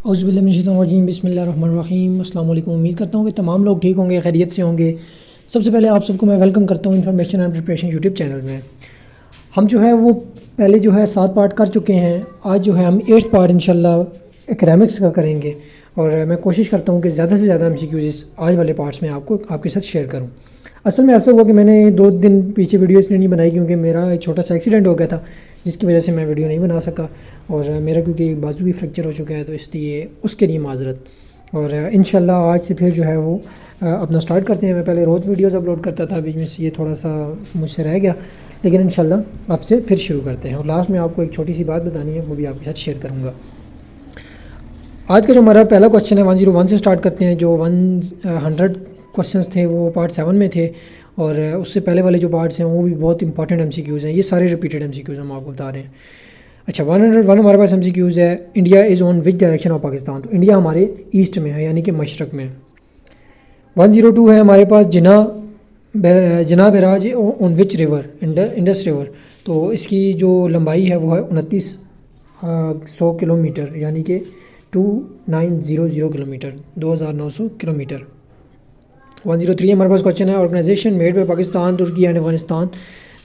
اعوذ باللہ من الشیطان الرجیم، بسم اللہ الرحمن الرحیم۔ السلام علیکم، امید کرتا ہوں کہ تمام لوگ ٹھیک ہوں گے، خیریت سے ہوں گے۔ سب سے پہلے آپ سب کو میں ویلکم کرتا ہوں information and preparation YouTube channel میں۔ ہم جو ہے وہ پہلے جو ہے 7 پارٹ کر چکے ہیں، آج جو ہے ہم 8 پارٹ انشاءاللہ اکیڈمکس کا کریں گے، اور میں کوشش کرتا ہوں کہ زیادہ سے زیادہ MCQs آج والے پارٹس میں آپ کے ساتھ شیئر کروں۔ اصل میں ایسا ہوا کہ میں نے 2 دن پیچھے ویڈیو اس لیے نہیں بنائی کیونکہ میرا ایک چھوٹا سا ایکسیڈنٹ ہو گیا تھا، جس کی وجہ سے میں ویڈیو نہیں بنا سکا، اور میرا کیونکہ بازو بھی فریکچر ہو چکا ہے، تو اس لیے اس کے لیے معذرت۔ اور انشاءاللہ آج سے پھر جو ہے وہ اپنا سٹارٹ کرتے ہیں۔ میں پہلے روز ویڈیوز اپلوڈ کرتا تھا، بیچ میں سے یہ تھوڑا سا مجھ سے رہ گیا، لیکن انشاءاللہ اب سے پھر شروع کرتے ہیں۔ اور لاسٹ میں آپ کو ایک چھوٹی سی بات بتانی ہے، وہ بھی آپ کے ساتھ شیئر کروں گا۔ آج کا جو ہمارا پہلا کویشچن ہے 101 سے سٹارٹ کرتے ہیں۔ جو 100 کویشچنس تھے وہ پارٹ 7 میں تھے، اور اس سے پہلے والے جو پارٹس ہیں وہ بھی بہت امپورٹنٹ MCQs ہیں، یہ سارے ریپیٹڈ MCQs ہم آپ کو بتا رہے ہیں۔ اچھا، 101 ہمارے پاس MCQs ہے۔ India is on which direction of Pakistan? تو انڈیا ہمارے ایسٹ میں ہے، یعنی کہ مشرق میں۔ 102 ہے ہمارے پاس جناب براج آن وچ ریور؟ Indus river. تو اس کی جو لمبائی ہے وہ ہے 2900 کلومیٹر، یعنی کہ 2900 کلومیٹر، 2900 کلومیٹر۔ 103 ہمارے پاس کویشچن ہے، organization made by Pakistan, Turkey and Afghanistan.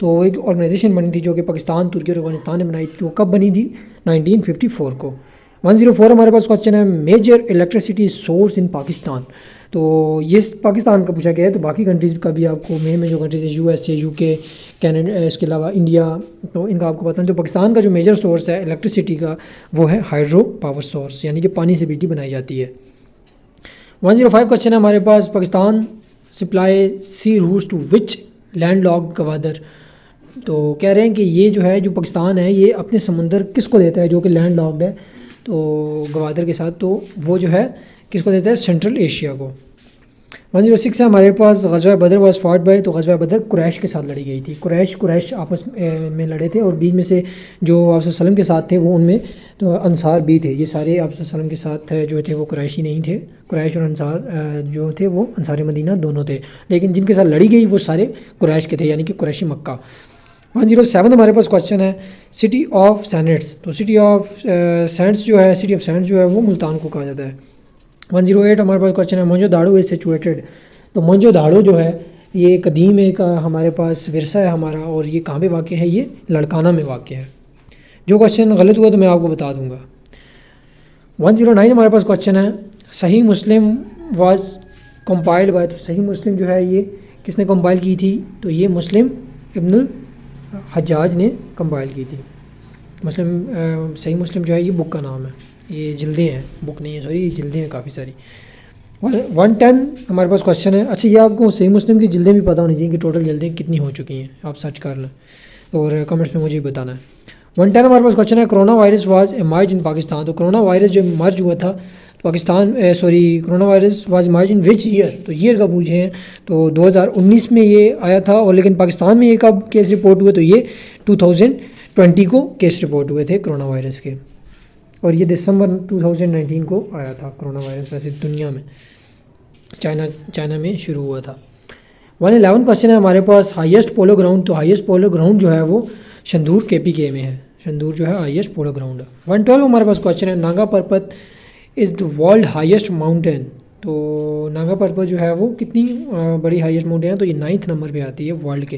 تو ایک آرگنائزیشن بنی تھی جو کہ پاکستان، ترکی اور افغانستان نے بنائی تھی، وہ کب بنی تھی؟ 1954 کو۔ 104 ہمارے پاس کویشچن ہے، میجر الیکٹریسٹی سورس ان پاکستان۔ تو یہ پاکستان کا پوچھا گیا ہے، تو باقی کنٹریز کا بھی آپ کو میں جو کنٹریز ہیں USA، UK، کینیڈا، اس کے علاوہ انڈیا، تو ان کا آپ کو پتہ ہے۔ تو پاکستان کا جو میجر سورس ہے الیکٹریسٹی کا وہ ہے ہائیڈرو پاور سورس، یعنی کہ پانی سے بجلی بنائی جاتی ہے۔ 105 کویشچن ہے ہمارے پاس، Pakistan supply sea routes to which land locked Gwadar? تو کہہ رہے ہیں کہ یہ جو ہے، جو پاکستان ہے، یہ اپنے سمندر کس کو دیتا ہے جو کہ لینڈ لاکڈ ہے تو گوادر کے ساتھ؟ تو وہ جو ہے کس کو دیتا ہے؟ سینٹرل ایشیا کو۔ 106 ہے ہمارے پاس، غزوہ بدر واز فاٹ بائی؟ تو غزوہ بدر قریش کے ساتھ لڑی گئی تھی۔ قریش آپس میں لڑے تھے، اور بیچ میں سے جو آپ صلی اللہ علیہ وسلم کے ساتھ تھے وہ ان میں تو انصار بھی تھے۔ یہ سارے آپ صلی اللہ علیہ وسلم کے ساتھ جو تھے وہ قریشی نہیں تھے، قریش اور انصار جو تھے وہ انصار مدینہ دونوں تھے، لیکن جن کے ساتھ لڑی گئی وہ سارے قریش کے تھے، یعنی کہ قریشی مکہ۔ 107 ہمارے پاس کویشچن ہے، سٹی آف سینٹس۔ تو سٹی آف سینٹس جو ہے وہ ملتان کو کہا جاتا ہے۔ 108 ہمارے پاس کویشچن ہے، موئنجو داڑو از سچویٹڈ؟ تو موئنجو داڑو جو ہے یہ قدیم ایک ہمارے پاس ورثہ ہے ہمارا، اور یہ کہاں پہ واقع ہے؟ یہ لڑکانہ میں واقع ہے۔ جو کویشچن غلط ہوا تو میں آپ کو بتا دوں گا۔ 109 ہمارے پاس کویشچن ہے، صحیح مسلم واز کمپائلڈ بائی؟ تو صحیح مسلم جو ہے یہ کس نے کمپائل کی تھی؟ تو یہ مسلم ابن الحجاج نے کمپائل کی تھی۔ صحیح مسلم جو ہے یہ بک کا نام ہے، یہ جلدیں ہیں، بک نہیں ہے، سوری، یہ جلدیں ہیں کافی ساری۔ 110 ہمارے پاس کویشچن ہے، اچھا یہ آپ کو صحیح مسلم کی جلدیں بھی پتہ ہونی چاہیے کہ ٹوٹل جلدیں کتنی ہو چکی ہیں، آپ سرچ کر لیں اور کمنٹس میں مجھے بتانا ہے۔ 110 ہمارے پاس کویشچن ہے، corona virus was emerge in Pakistan? تو کرونا وائرس جو ایمرج ہوا تھا corona virus was emerge in which year? تو ایئر کا پوچھے ہیں، تو 2019 میں یہ آیا تھا، اور لیکن پاکستان میں یہ کب کیس رپورٹ ہوئے؟ تو یہ 2020 کو کیس رپورٹ ہوئے تھے کرونا وائرس کے، اور یہ دسمبر 2019 کو آیا تھا کرونا وائرس، ویسے دنیا میں چائنا میں شروع ہوا تھا۔ 111 کویشچن ہے ہمارے پاس، ہائیسٹ پولو گراؤنڈ؟ تو ہائیسٹ پولو گراؤنڈ جو ہے وہ شندور KPK میں ہے، شندور جو ہے ہائیسٹ پولو گراؤنڈ ہے۔ 112 ہمارے پاس کویشچن ہے، ناگا پربت از دا ورلڈ ہائیسٹ ماؤنٹین؟ تو ناگا پربت جو ہے وہ کتنی بڑی ہائیسٹ ماؤنٹین ہے؟ تو یہ 9th نمبر پہ آتی ہے ورلڈ کے۔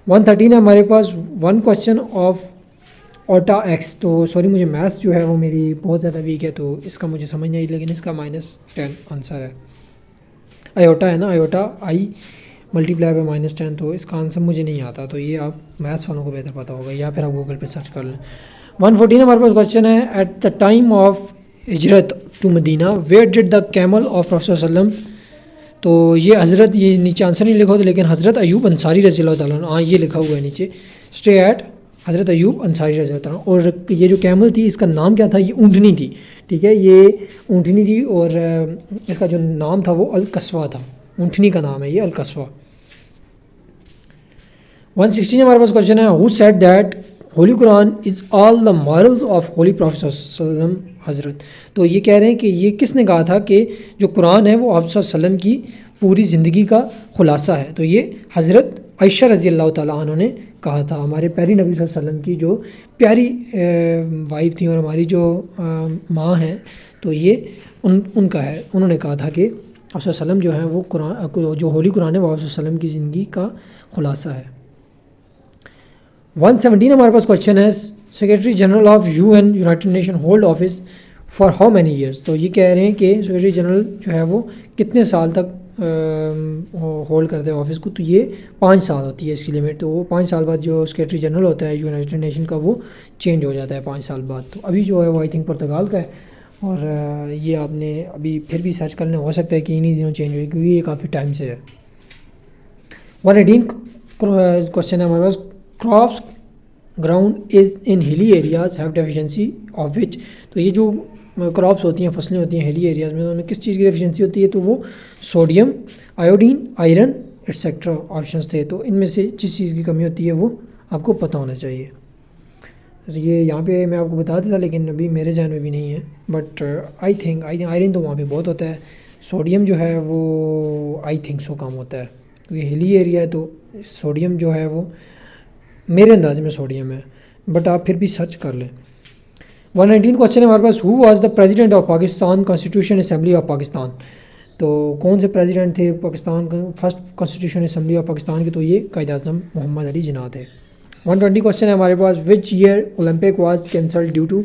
113 ہے ہمارے پاس، 1 کویشچن آف اوٹا ایکس؟ تو سوری، مجھے میتھس جو ہے وہ میری بہت زیادہ ویک ہے، تو اس کا مجھے سمجھ نہیں آئی، لیکن اس کا -10 آنسر ہے۔ آئیوٹا ہے نا، آئیوٹا I ملٹیپلائی بائی -10، تو اس کا آنسر مجھے نہیں آتا، تو یہ آپ میتھس والوں کو بہتر پتہ ہوگا، یا پھر آپ گوگل پہ سرچ کر لیں۔ 114 ہمارے پاس کویشچن ہے، ایٹ دا ٹائم آف ہجرت to Medina where did the camel of professor صلی اللہ علیہ وسلم؟ تو یہ حضرت، یہ نیچے آنسر نہیں لکھا ہوتا، لیکن حضرت ایوب انصاری رضی اللہ تعالیٰ عنہ، ہاں یہ لکھا ہوا ہے نیچے، اسٹے ایٹ حضرت ایوب انصاری رضی اللہ تعالیٰ عنہ۔ اور یہ جو کیمل تھی اس کا نام کیا تھا؟ یہ اونٹنی تھی، ٹھیک ہے، یہ اونٹنی تھی، اور اس کا جو نام تھا وہ القصوہ تھا، اونٹنی کا نام ہے یہ القصوہ۔ 116 ہمارے پاس کویشچن ہے، who said that holy Quran is all the morals of holy prophet صلی اللہ علیہ وسلم؟ حضرت۔ تو یہ کہہ رہے ہیں کہ یہ کس نے کہا تھا کہ جو قرآن ہے وہ آپ صلی اللہ علیہ وسلم کی پوری زندگی کا خلاصہ ہے؟ تو یہ حضرت عائشہ رضی اللہ تعالیٰ عنہ نے کہا تھا. ہمارے پیاری نبی صلی اللہ علیہ وسلم کی جو پیاری وائف تھیں اور ہماری جو ماں ہیں تو یہ ان کا ہے. انہوں نے کہا تھا کہ آپ صلی اللہ علیہ وسلم جو ہیں وہ قرآن جو ہولی قرآن ہے وہ آپ صلی اللہ علیہ وسلم کی زندگی کا خلاصہ ہے. 117 ہمارے پاس کوشچن ہے secretary general of UN United nation hold office for how many years. تو یہ کہہ رہے ہیں کہ سیکریٹری جنرل جو ہے وہ کتنے سال تک ہولڈ کرتے ہیں آفس کو. تو یہ 5 سال ہوتی ہے اس کی لمٹ. تو وہ 5 سال بعد جو سیکریٹری جنرل ہوتا ہے یونائٹڈ نیشن کا وہ چینج ہو جاتا ہے 5 سال بعد. تو ابھی جو ہے وہ آئی تھنک پرتگال کا ہے اور یہ آپ نے ابھی پھر بھی سرچ کرنا ہو سکتا ہے کہ انہی دنوں چینج ہوئی کیونکہ یہ کافی ٹائم سے ہے. 118 کوشچن ہے ہمارے پاس crops ground is in hilly areas have deficiency of which. تو یہ جو کراپس ہوتی ہیں فصلیں ہوتی ہیں ہلی ایریاز میں تو ان میں کس چیز کی ڈیفیشنسی ہوتی ہے تو وہ sodium iodine iron et cetera options تھے. تو ان میں سے جس چیز کی کمی ہوتی ہے وہ آپ کو پتہ ہونا چاہیے. یہ یہاں پہ میں آپ کو بتا دیتا لیکن ابھی میرے ذہن میں بھی نہیں ہے بٹ آئی تھنک آئرن تو وہاں پہ بہت ہوتا ہے. سوڈیم جو ہے وہ آئی تھنک سو کم ہوتا ہے کیونکہ ہلی ایریا ہے تو سوڈیم جو ہے وہ میرے اندازے میں سوڈیم ہے بٹ آپ پھر بھی سرچ کر لیں. 119 کوشچن ہے ہمارے پاس who was the president of Pakistan constitution assembly of Pakistan. تو کون سے پریزیڈنٹ تھے پاکستان کا first constitution assembly of Pakistan کے تو یہ قائد اعظم محمد علی جناح تھے. 120 کوشچن ہے ہمارے پاس which year Olympic was cancelled due to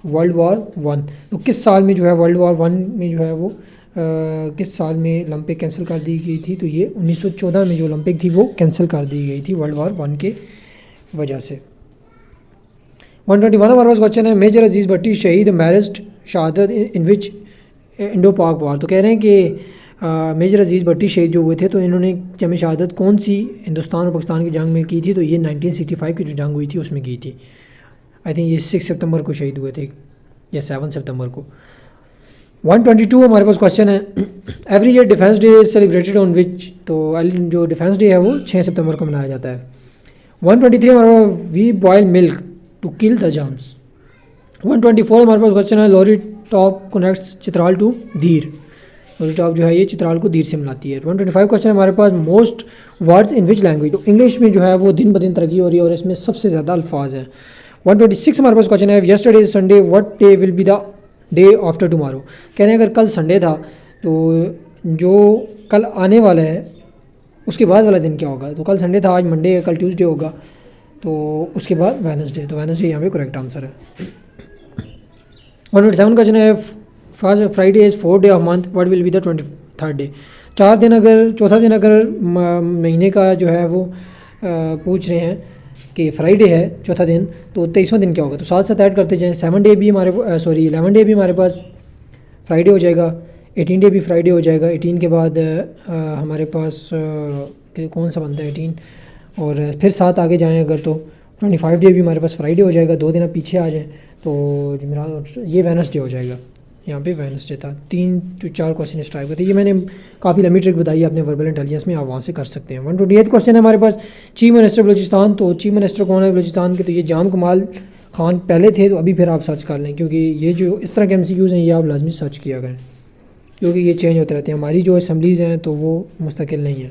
world war 1. تو کس سال میں جو ہے ورلڈ وار 1 میں جو ہے وہ کس سال میں اولمپک کینسل کر دی گئی تھی تو یہ 1914 میں جو اولمپک تھی وہ کینسل کر دی گئی تھی ورلڈ وار 1 کے وجہ سے. 121 ہمارے پاس کوشچن ہے میجر عزیز بھٹی شہید میرسڈ شہادت ان وچ انڈو پاک وار. تو کہہ رہے ہیں کہ میجر عزیز بھٹی شہید جو ہوئے تھے تو انہوں نے جنگ شہادت کون سی ہندوستان اور پاکستان کی جنگ میں کی تھی تو یہ 1965 کی جو جنگ ہوئی تھی اس میں کی تھی. آئی تھنک یہ 6 سپتمبر کو شہید ہوئے تھے یا 7 سپتمبر کو. 122 ہمارے پاس کوشچن ہے every year defence day is celebrated on which. تو جو ڈیفینس ڈے ہے وہ 6 سپتمبر کو منایا جاتا ہے. 123 ہمارے پاس وی boil milk to kill the jams. 124 ہمارے پاس کوشچن ہے لوری ٹاپ کنیکٹس چترال ٹو دیر. لوری ٹاپ جو ہے یہ چترال کو دیر سے ملاتی ہے. 125 کوشچن ہے ہمارے پاس most words in which language. تو انگلش میں جو ہے وہ دن بدن ترقی ہو رہی ہے اور اس میں سب سے زیادہ الفاظ ہیں. 126 ہمارے پاس کوشچن ہے yesterday is Sunday what day will be the day after tomorrow. کہہ رہے ہیں اگر کل سنڈے تھا تو جو کل آنے والا ہے اس کے بعد والا دن کیا ہوگا. تو کل سنڈے تھا آج منڈے ہے کل ٹیوزڈے ہوگا تو اس کے بعد وینسڈے. تو وینسڈے یہاں پہ کریکٹ آنسر ہے. 127 کوشچن ہے Friday is 4 day of month what will be the 23rd day. چوتھا دن اگر مہینے کا جو ہے وہ پوچھ رہے ہیں کہ فرائیڈے ہے چوتھا دن تو 23واں دن کیا ہوگا. تو 7 ایڈ کرتے جائیں 7 ڈے بھی ہمارے 11 ڈے بھی ہمارے پاس فرائیڈے ہو جائے گا. 18 ڈے بھی فرائیڈے ہو جائے گا. 18 کے بعد ہمارے پاس کون سا بنتا ہے 18 اور پھر 7 آگے جائیں اگر تو 25 ڈے بھی ہمارے پاس فرائیڈے ہو جائے گا. 2 دن اب پیچھے آ جائیں تو یہ وینسڈے ہو جائے گا. یہاں پہ وینسڈے تھا. 3 to 4 کوشچن اس ٹائپ کا تھے. یہ میں نے کافی لمبی ٹرک بتائی ہے اپنے وربل انٹیلیجنس میں آپ وہاں سے کر سکتے ہیں. 128 کوشچن ہے ہمارے پاس چیف منسٹر بلوچستان. تو چیف منسٹر کون ہے بلوچستان کے تو یہ جام کمال خان پہلے تھے. تو ابھی پھر آپ سرچ کر لیں کیونکہ یہ جو اس طرح کے MCQs ہیں یہ آپ لازمی سرچ کیا کریں کیونکہ یہ چینج ہوتے رہتے ہیں. ہماری جو اسمبلیز ہیں تو وہ مستقل نہیں ہیں.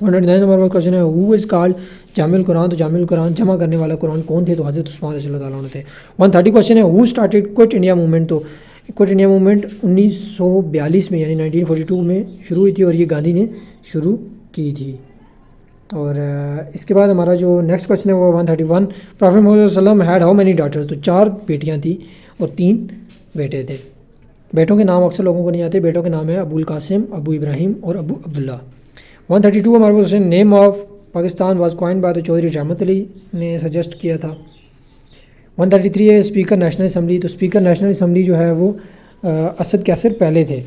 129 ہمارے پاس کوشچن ہے ہو از کالڈ جامع القرآن. تو جامع القرآن جمع کرنے والا قرآن کون تھے تو حضرت عثمان رضی اللہ تعالیٰ عنہ تھے. 130 کوشچن ہے who started quit India movement. تو کوئٹ انڈیا موومنٹ 1942 میں یعنی 1942 میں شروع ہوئی تھی اور یہ گاندھی نے شروع کی تھی. اور اس کے بعد ہمارا جو نیکسٹ کوشچن ہے وہ 131 پرافٹ محمد صلی اللہ علیہ وسلم ہیڈ ہاؤ مینی ڈاٹرز. تو 4 بیٹیاں تھیں اور 3 بیٹے تھے. بیٹوں کے نام اکثر لوگوں کو نہیں آتے. بیٹوں کے نام ہے ابو القاسم, ابو ابراہیم اور ابو عبداللہ. 132 ہمارے پاس name of Pakistan was coined by Chaudhry Rahmat Ali نے سجیسٹ کیا تھا. 133 ہے اسپیکر نیشنل اسمبلی. تو اسپیکر نیشنل اسمبلی جو ہے وہ اسد کیسر پہلے تھے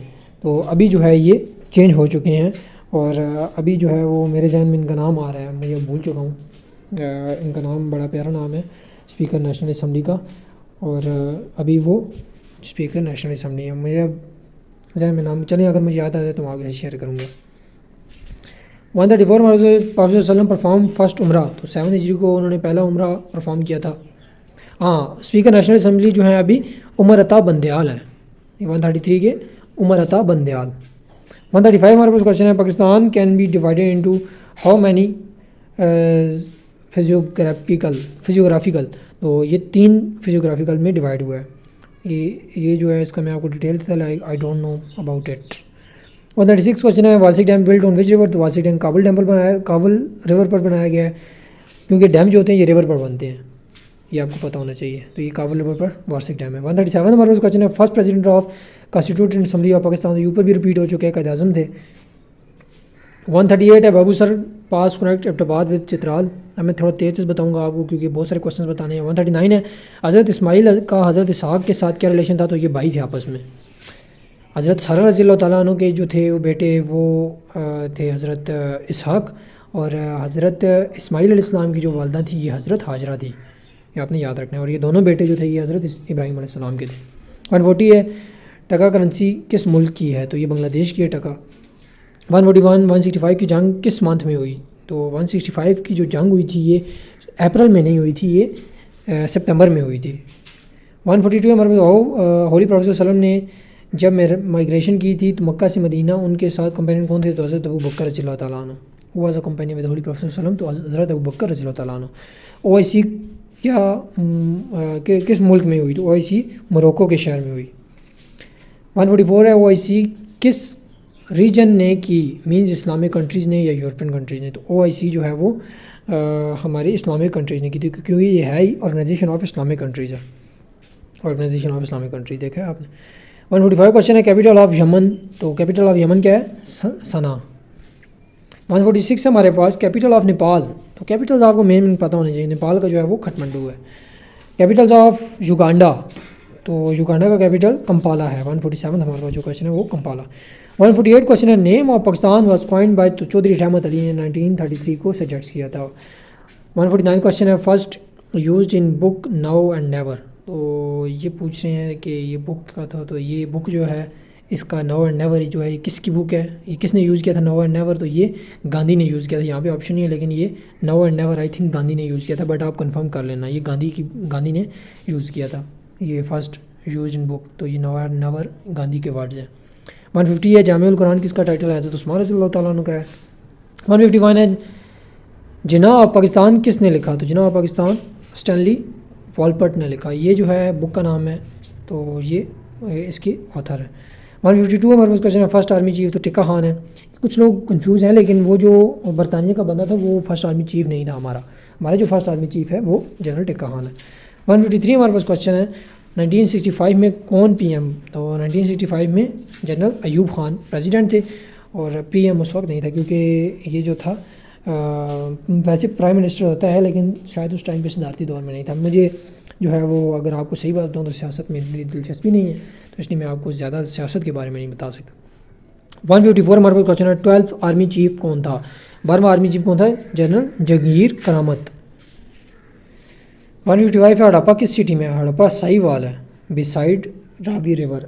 تو ابھی جو ہے یہ چینج ہو چکے ہیں اور ابھی جو ہے وہ میرے ذہن میں ان کا نام آ رہا ہے, میں یہ بھول چکا ہوں. ان کا نام بڑا پیارا نام ہے اسپیکر نیشنل اسمبلی کا اور ابھی وہ اسپیکر نیشنل اسمبلی ہے. میرے ذہن میں نام چلیں اگر مجھے یاد آ جائے تو میں آگے شیئر کروں گا. 134 پاک وسلم پرفارم فرسٹ عمرہ. تو 7 ہجری کو انہوں نے پہلا عمرہ پرفارم کیا تھا. ہاں اسپیکر نیشنل اسمبلی جو ہیں ابھی عمر عطا بندیال ہیں. 133 کے عمر عطا بندیال. 135 ہمارے پاس کوشچن ہے Pakistan can be divided into how many physiographical, تو یہ 3 فزیوگرافیکل میں ڈیوائڈ ہوا ہے. یہ جو ہے اس کا میں آپ کو ڈیٹیل تھا، I don't know about it. 136 question ہے Warsak dam built on which river? تو وارسک ڈیم کابل ریور پر بنایا گیا ہے، کیونکہ ڈیم جو ہوتے ہیں یہ ریور پر بنتے ہیں، یہ آپ کو پتہ ہونا چاہیے. تو یہ کابل ریور پر وارسک ڈیم ہے. 137 نمبر پر کوشچن ہے first president of constituent assembly of Pakistan. یہ اوپر بھی ریپیٹ ہو چکے ہیں، قائد اعظم تھے. 138 ہے بابو سر پاس کنیکٹ ایبٹ آباد وتھ چترال. اب میں تھوڑا تیز بتاؤں گا آپ کو کیونکہ بہت سارے کوشچنس بتانے ہیں. 139 ہے حضرت اسماعیل کا حضرت اسحاق کے ساتھ کیا ریلیشن تھا؟ تو یہ بھائی تھے آپس میں. حضرت سارہ رضی اللہ تعالیٰ عنہ کے جو تھے وہ بیٹے وہ تھے حضرت اسحاق، اور حضرت اسماعیل علیہ السلام کی جو والدہ تھی یہ حضرت ہاجرہ تھی، یہ آپ نے یاد رکھنا ہے. اور یہ دونوں بیٹے جو تھے یہ حضرت ابراہیم علیہ السلام کے تھے. 140 ہے ٹکا کرنسی کس ملک کی ہے؟ تو یہ بنگلہ دیش کی ہے ٹکا. 141 165 کی جنگ کس منتھ میں ہوئی؟ تو 165 کی جو جنگ ہوئی تھی یہ اپریل میں نہیں ہوئی تھی، یہ سپتمبر میں ہوئی تھی. 142 ہمارے پاس ہولی پروفیٹ صلی اللہ علیہ وسلم نے جب مائگریشن کی تھی تو مکہ سے مدینہ ان کے ساتھ کمپینین کون تھے؟ تو حضرت ابو بکر رضی اللہ تعالیٰ عنہ. وہ is a companion with holy prophet صلی اللہ علیہ وسلم، تو حضرت ابو بکر رضی اللہ تعالیٰ عنہ. OIC کیا کس ملک میں ہوئی؟ تو OIC موروکو کے شہر میں ہوئی. 144 ہے OIC کس ریجن نے کی؟ مینز اسلامک کنٹریز نے یا یورپین کنٹریز نے؟ تو OIC جو ہے وہ ہماری اسلامک کنٹریز نے کی تھی، کیونکہ یہ ہے ہی آرگنائزیشن آف اسلامک کنٹریز ہے. آرگنائزیشن آف اسلامک کنٹریز دیکھا ہے آپ نے. 145 کوشچن ہے کیپٹل آف یمن. تو کیپٹل آف یمن کیا ہے؟ سنا. 146 ہے ہمارے پاس کیپٹل آف نیپال. تو کیپٹلز آپ کو مین پتہ ہونے چاہیے. نیپال کا جو ہے وہ کھٹمنڈو ہے. Capitals of Uganda. تو یوگانڈا کا کیپٹل کمپالا ہے. 147 ہمارے پاس جو کوشچن ہے وہ کمپالا. 148 کوشچن ہے نیم of Pakistan was coined by. تو چودھری رحمت علی نے 1933 کو سجیسٹ کیا تھا. 149 کوشچن ہے first used in book now and never. تو یہ پوچھ رہے ہیں کہ یہ بک کا تھا، تو یہ بک جو ہے اس کا ناؤ اینڈ نیور جو ہے یہ کس کی بک ہے؟ یہ کس نے یوز کیا تھا ناؤ اینڈ نیور؟ تو یہ گاندھی نے یوز کیا تھا. یہاں پہ آپشن نہیں ہے لیکن یہ now and never I think Gandhi نے یوز کیا تھا، بٹ آپ کنفرم کر لینا یہ گاندھی نے یوز کیا تھا. یہ فرسٹ یوز ان بک، تو یہ ناؤ اینڈ نیور گاندھی کے ورڈز ہیں. 150 ہے جامع القرآن کس کا ٹائٹل ہے؟ حضرت عثمان رضی اللہ تعالیٰ عنہ کا ہے. 151 ہے جناح آف پاکستان کس نے لکھا؟ تو جناح آف پاکستان اسٹینلی والپٹ نے لکھا. یہ جو ہے بک کا نام ہے، تو یہ اس کی آتھر ہے. 152 ہمارے پاس کوشچن ہے فرسٹ آرمی چیف. تو ٹکا خان ہے. کچھ لوگ کنفیوز ہیں لیکن وہ جو برطانیہ کا بندہ تھا وہ فرسٹ آرمی چیف نہیں تھا. ہمارا جو فرسٹ آرمی چیف ہے وہ جنرل ٹکا خان ہے. 153 ہمارے پاس کوشچن ہے 1965 میں کون پی ایم؟ تو 1965 میں جنرل ایوب خان پریزیڈنٹ تھے، اور پی ایم اس وقت نہیں تھا کیونکہ یہ جو تھا ویسے پرائم منسٹر ہوتا ہے لیکن شاید اس ٹائم پہ صدارتی دور میں نہیں تھا. مجھے جو ہے وہ اگر آپ کو صحیح بات بتاؤں تو سیاست میں میری دلچسپی نہیں ہے، تو اس لیے میں آپ کو زیادہ سیاست کے بارے میں نہیں بتا سکتا. 154 ہمارے پاس کوشچن ہے 12 آرمی چیف کون تھا؟ 12واں آرمی چیف کون تھا؟ جنرل جہانگیر کرامت. 155 ہڑپا کس سٹی میں ہے؟ ہڑپا سائیوال ہے بسائڈ راوی ریور.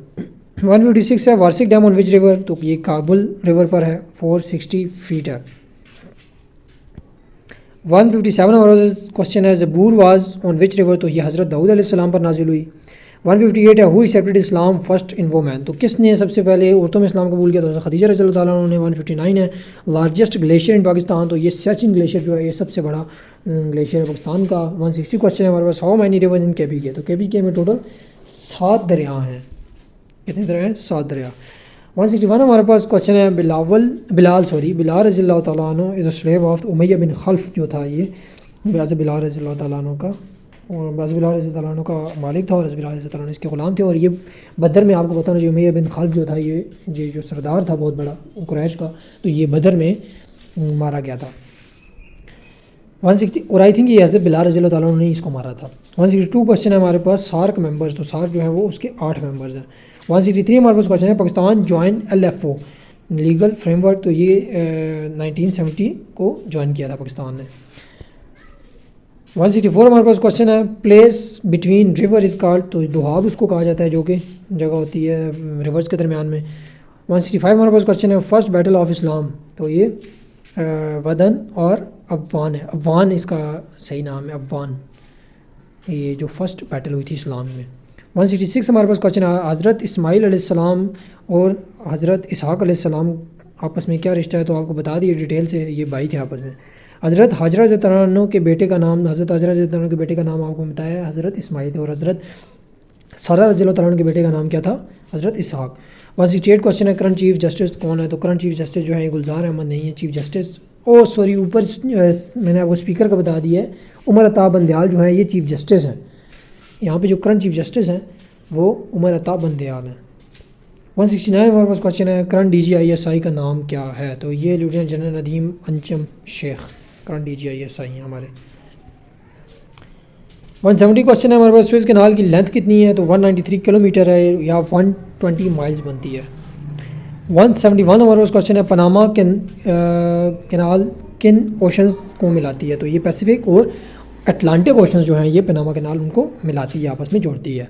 156 ہے Warsak dam on which river? تو یہ کابل ریور پر ہے، 460 فیٹ ہے. 157 ہمارا کوشچن ہے زبور واز آن وچ ریور؟ تو یہ حضرت داؤد علیہ السلام پر نازل ہوئی. 158 ہے who accepted Islam first in women? تو کس نے سب سے پہلے عورتوں میں اسلام قبول کیا؟ تو خدیجہ رضی اللہ تعالیٰ عنہ نے. 159 ہے لارجسٹ گلیشیئر ان پاکستان؟ تو یہ سیاچن گلیشیئر جو ہے یہ سب سے بڑا گلیشیئر ہے پاکستان کا. 160 کوشچن ہے ہمارے پاس ہاؤ مینی ریورز ان کے پی کے؟ تو کے پی کے میں ٹوٹل 7 دریا ہیں. کتنے دریا ہیں؟ 7 دریا. 161 ہمارے پاس کوشچن ہے بلال رضی اللہ تعالیٰ عنہ از اے سلیو آف امیہ بن خلف جو تھا یہ بلال رضی اللہ تعالیٰ عنہ کا، اور بلال رضی اللہ تعالیٰ عنہ کا مالک تھا، اور بلال رضی اللہ تعالیٰ عنہ اس کے غلام تھے. اور یہ بدر میں آپ کو بتانا چاہیے امیہ بن خلف جو تھا یہ جو سردار تھا بہت بڑا قریش کا، تو یہ بدر میں مارا گیا تھا. 160 اور آئی تھنک یہ حضرت بلال رضی اللہ تعالیٰ عنہ نے اس کو مارا تھا. 162 کوشچن ہے ہمارے پاس سارک ممبرز. تو سارک جو ہے وہ اس کے 8 ممبرز ہیں. 163 ہمارے پاس کوشچن ہے Pakistan join LFO legal frame work? تو یہ 1970 کو جوائن کیا تھا پاکستان نے. 164 ہمارے پاس کوشچن ہے place between river is called? تو دوحاب اس کو کہا جاتا ہے جو کہ جگہ ہوتی ہے ریورس کے درمیان میں. 165 ہمارے پاس کوشچن ہے فرسٹ بیٹل آف اسلام؟ تو یہ ودن اور ابوان ہے. ابوان اس کا صحیح نام ہے، ابوان، یہ جو فرسٹ بیٹل ہوئی تھی اسلام میں. 166 ہمارے پاس کوشچن ہے حضرت اسماعیل علیہ السلام اور حضرت اسحاق علیہ السلام آپس میں کیا رشتہ ہے؟ تو آپ کو بتا دیے ڈیٹیل سے، یہ بھائی تھے آپس میں. حضرت حجرہ رضی اللہ عنہ کے بیٹے کا نام، حضرت حجرہ رضی اللہ عنہ کے بیٹے کا نام آپ کو بتایا ہے حضرت اسماعیل، اور حضرت سارہ رضی اللہ عنہ کے بیٹے کا نام کیا تھا؟ حضرت اسحاق۔ 168 کوشچن ہے کرنٹ چیف جسٹس کون ہے؟ تو کرنٹ چیف جسٹس جو ہے یہ گلزار احمد نہیں ہے چیف جسٹس، اوپر میں نے آپ کو اسپیکر کا بتا دیا ہے، عمر عطا بندیال جو ہیں یہ چیف جسٹس ہیں، یہاں پہ جو کرنٹ چیف جسٹس ہیں وہ عمر عطا بندیال ہیں۔ 169 ہمارے پاس کوشچن ہے current D G I S I کا نام کیا ہے؟ تو یہ lieutenant general Nadeem Anjum Sheikh current D G I S I ہیں ہمارے۔ 170 کوشچن ہے ہمارے پاس سوئز کینال کی لینتھ کتنی ہے؟ تو 193 کلومیٹر ہے یا 120 مائلز بنتی ہے۔ 171 ہمارے پاس کوشچن ہے پاناما کینال کن اوشنز کو ملاتی ہے؟ تو یہ پیسیفک اور اٹلانٹک اوشنز جو ہیں یہ پاناما کینال ان کو ملاتی ہے، آپس میں جوڑتی ہے۔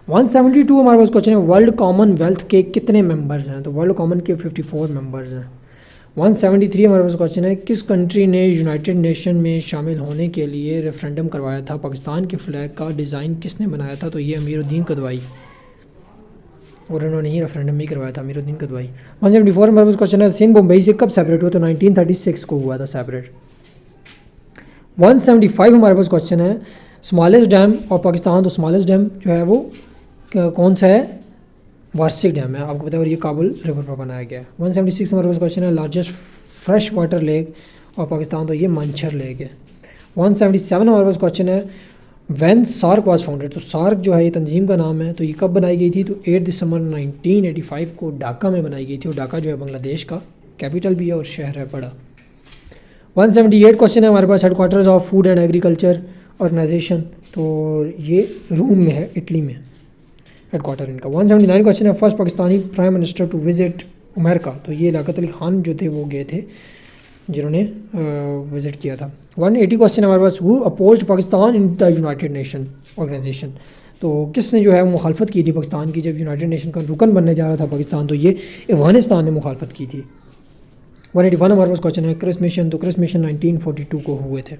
172 ہمارے پاس کوشچن ہے ورلڈ کامن ویلتھ کے کتنے ممبرز ہیں؟ تو ورلڈ کامن کے 54 ممبرز ہیں۔ 173 ہمارے پاس کوشچن ہے کس کنٹری نے یونائٹڈ نیشن میں شامل ہونے کے لیے ریفرینڈم کروایا تھا؟ پاکستان کے فلیگ کا ڈیزائن کس نے بنایا تھا؟ تو یہ امیر الدین قدوائی، اور انہوں نے ہی ریفرینڈم بھی کروایا تھا، امیر الدین قدوائی۔ 174 ہمارے پاس کوشچن ہے سندھ بمبئی سے کب سیپریٹ ہوا؟ تو 1936 کو ہوا تھا سیپریٹ۔ 175 ہمارے پاس کوشچن ہے اسمالسٹ ڈیم اور پاکستان، تو اسمالسٹ ڈیم جو ہے وہ کون سا ہے؟ وارسک ڈیم ہے، آپ کو پتا ہے، اور یہ کابل ریور پر بنایا گیا ہے۔ 176 ہمارے پاس کوشچن ہے لارجسٹ فریش واٹر لیک اور پاکستان، تو یہ منچھر لیک ہے۔ 177 ہمارے پاس کوشچن ہے وین سارک واز فاؤنڈیڈ، تو سارک جو ہے یہ تنظیم کا نام ہے، تو یہ کب بنائی گئی تھی؟ تو 8 دسمبر 1985 کو ڈھاکہ میں بنائی گئی تھی، اور ڈھاکہ جو ہے بنگلہ دیش کا کیپٹل بھی ہے اور شہر ہے بڑا۔ 178 کوشچن ہے ہمارے پاس headquarters of food and agriculture organisation, تو یہ روم میں ہے، اٹلی میں ہیڈ کوارٹر ان کا۔ 179 کوشچن ہے first Pakistani prime minister to visit America, تو یہ لیاقت علی خان جو تھے وہ گئے تھے جنہوں نے وزٹ کیا تھا۔ 180 کوشچن ہمارے پاس who opposed Pakistan in the United Nation Organization, تو کس نے جو ہے مخالفت کی تھی پاکستان کی جب یونائٹڈ نیشن کا رکن بننے جا رہا تھا پاکستان؟ تو یہ افغانستان نے مخالفت کی تھی۔ 181 ہمارے پاس کوشچن ہے کرس مشن، تو کرس مشن 1942 کو ہوئے تھے۔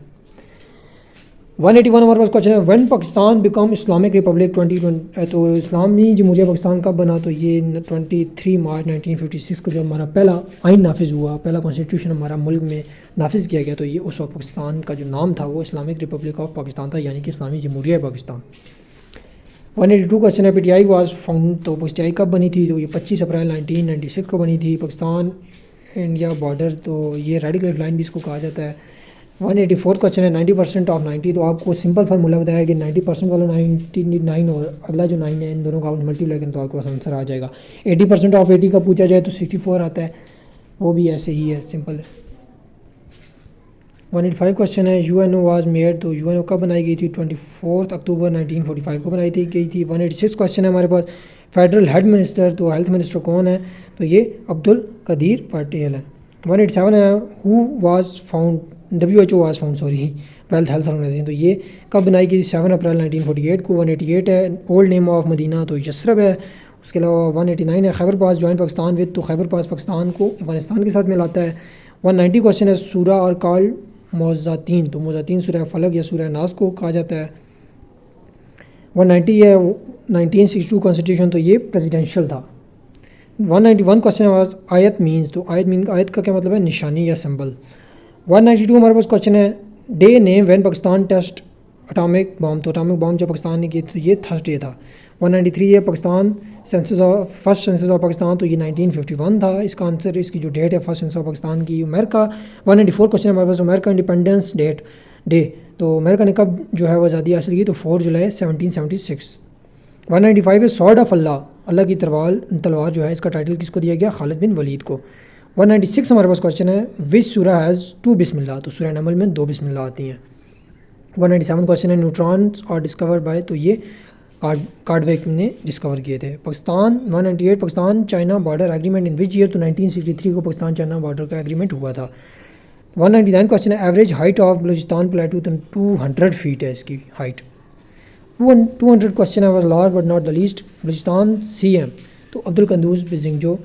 181 ہمارے پاس کوشچن ہے when Pakistan become Islamic republic 2020، تو اسلامی جمہوریہ پاکستان کب بنا؟ تو یہ 23 مارچ 1956 کو جب ہمارا پہلا آئین نافذ ہوا، پہلا کانسٹیٹیوشن ہمارا ملک میں نافذ کیا گیا، تو یہ اس وقت پاکستان کا جو نام تھا وہ اسلامک ریپبلک آف پاکستان تھا، یعنی کہ اسلامی جمہوریہ پاکستان۔ 182 کوشچن ہے P T I was found, تو پی ٹی آئی کب بنی تھی؟ تو یہ 25 اپریل 1996 کو بنی تھی۔ پاکستان انڈیا بارڈر، تو یہ ریڈ کلف لائن بھی اس کو کہا جاتا ہے۔ 184 کوشچن ہے 90% آف 90، تو آپ کو سمپل فارمولا بتایا کہ 90% والا 99 اور اگلا جو 9 ہے ان دونوں کا ملٹی پلائی کریں تو آپ کے پاس آنسر آ جائے گا۔ 80% آف 80 کا پوچھا جائے تو 64 آتا ہے، وہ بھی ایسے ہی ہے، سمپل ہے۔ 185 کوشچن ہے U N O was made, تو یو این او کب بنائی گئی تھی؟ 24 اکتوبر 1945 کو بنائی گئی تھی۔ 186 کوشچن ہے ہمارے پاس فیڈرل ہیڈ منسٹر، تو ہیلتھ منسٹر کون ہے؟ تو یہ عبدالقدیر پٹیل ہے۔ 187 ہے who was found, WHO was found world health organization, تو یہ کب بنائی گئی؟ 7 اپریل 1948 کو۔ 188 ہے اولڈ نیم آف مدینہ، تو یثرب ہے۔ اس کے علاوہ 189 ہے خیبر پاس جوائن پاکستان وتھ، تو خیبر پاس پاکستان کو افغانستان کے ساتھ ملاتا ہے۔ 190 کوشچن ہے سورہ اور کال موزاتین، تو موزاتین سورہ فلق یا سورہ ناس کو کہا جاتا ہے۔ 190 ہے 1962 کانسٹیٹیوشن، تو یہ پریزیڈینشیل تھا۔ 191 کوشچن ہے آیت مینز، تو آیت کا کیا مطلب ہے؟ نشانی یا سمبل۔ 192 ہمارے پاس کوشچن ہے the name when Pakistan test atomic bomb, تو اٹامک بام جب پاکستان نے کی تو یہ تھرسڈے تھا۔ 193 ہے Pakistan census of first census of Pakistan, تو یہ 1951 تھا اس کا آنسر، اس کی جو ڈیٹ ہے فرسٹ سینسس آف پاکستان کی۔ امریکہ 194 کوشچن ہمارے پاس امریکہ انڈیپینڈنس ڈے، تو امریکہ نے کب جو ہے وہ آزادی حاصل کی؟ تو 4 جولائی 1776۔ 195 ہے سارڈ آف اللہ، اللہ کی تلوار جو ہے اس کا ٹائٹل کس کو دیا گیا؟ خالد بن ولید کو۔ 196 ہمارے پاس کوشچن ہے وچ سورہ ہیز 2 بسم اللہ، تو سورہ نمل میں 2 بسم اللہ آتی ہیں۔ 197 کوشچن ہے نیوٹرانس اور ڈسکور بائی، تو یہ کارڈویک نے ڈسکور کیے تھے۔ Pakistan 198 Pakistan China border agreement in which year, تو 1963 کو پاکستان چائنا بارڈر کا ایگریمنٹ ہوا تھا۔ 199 کوشچن ہے average height of Balochistan plateau, تو 200 فیٹ ہے اس کی ہائٹ۔ 200 کوشچن ہے was last but not the least Balochistan CM ایم، تو عبدالقدوس بزنگ جو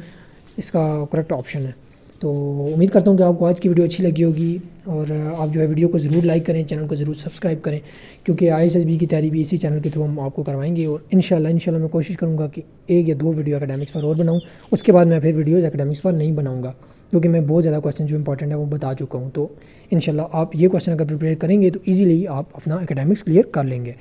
اس کا کریکٹ آپشن ہے۔ تو امید کرتا ہوں کہ آپ کو آج کی ویڈیو اچھی لگی ہوگی، اور آپ جو ہے ویڈیو کو ضرور لائک کریں، چینل کو ضرور سبسکرائب کریں، کیونکہ ISSB کی تیاری بھی اسی چینل کے تھرو ہم آپ کو کروائیں گے، اور انشاءاللہ میں کوشش کروں گا کہ 1 یا 2 ویڈیو اکیڈمکس پر اور بناؤں، اس کے بعد میں پھر ویڈیوز اکیڈمکس پر نہیں بناؤں گا، کیونکہ میں بہت زیادہ کویسچن جو امپورٹنٹ ہے وہ بتا چکا ہوں۔ تو انشاءاللہ آپ یہ کویسچن اگر پریپیئر کریں گے تو ایزیلی آپ اپنا اکیڈمکس کلیئر کر لیں گے۔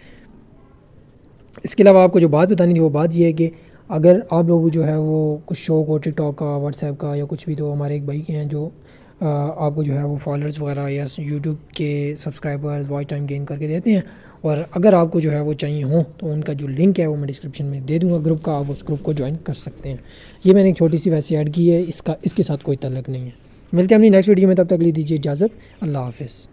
اس کے علاوہ آپ کو جو بات بتانی تھی وہ بات یہ ہے کہ اگر آپ لوگ جو ہے وہ کچھ شوق ہو ٹک ٹاک کا، واٹس ایپ کا یا کچھ بھی، تو ہمارے ایک بھائی کے ہیں جو آپ کو جو ہے وہ فالوورز وغیرہ یا یوٹیوب کے سبسکرائبرز واچ ٹائم گین کر کے دیتے ہیں، اور اگر آپ کو جو ہے وہ چاہیے ہوں تو ان کا جو لنک ہے وہ میں ڈسکرپشن میں دے دوں گا گروپ کا، آپ اس گروپ کو جوائن کر سکتے ہیں۔ یہ میں نے ایک چھوٹی سی ویسے ایڈ کی ہے، اس کے ساتھ کوئی تعلق نہیں ہے۔ ملتے ہیں اپنی نیکسٹ ویڈیو میں، تب تک لے دیجیے اجازت، اللہ حافظ۔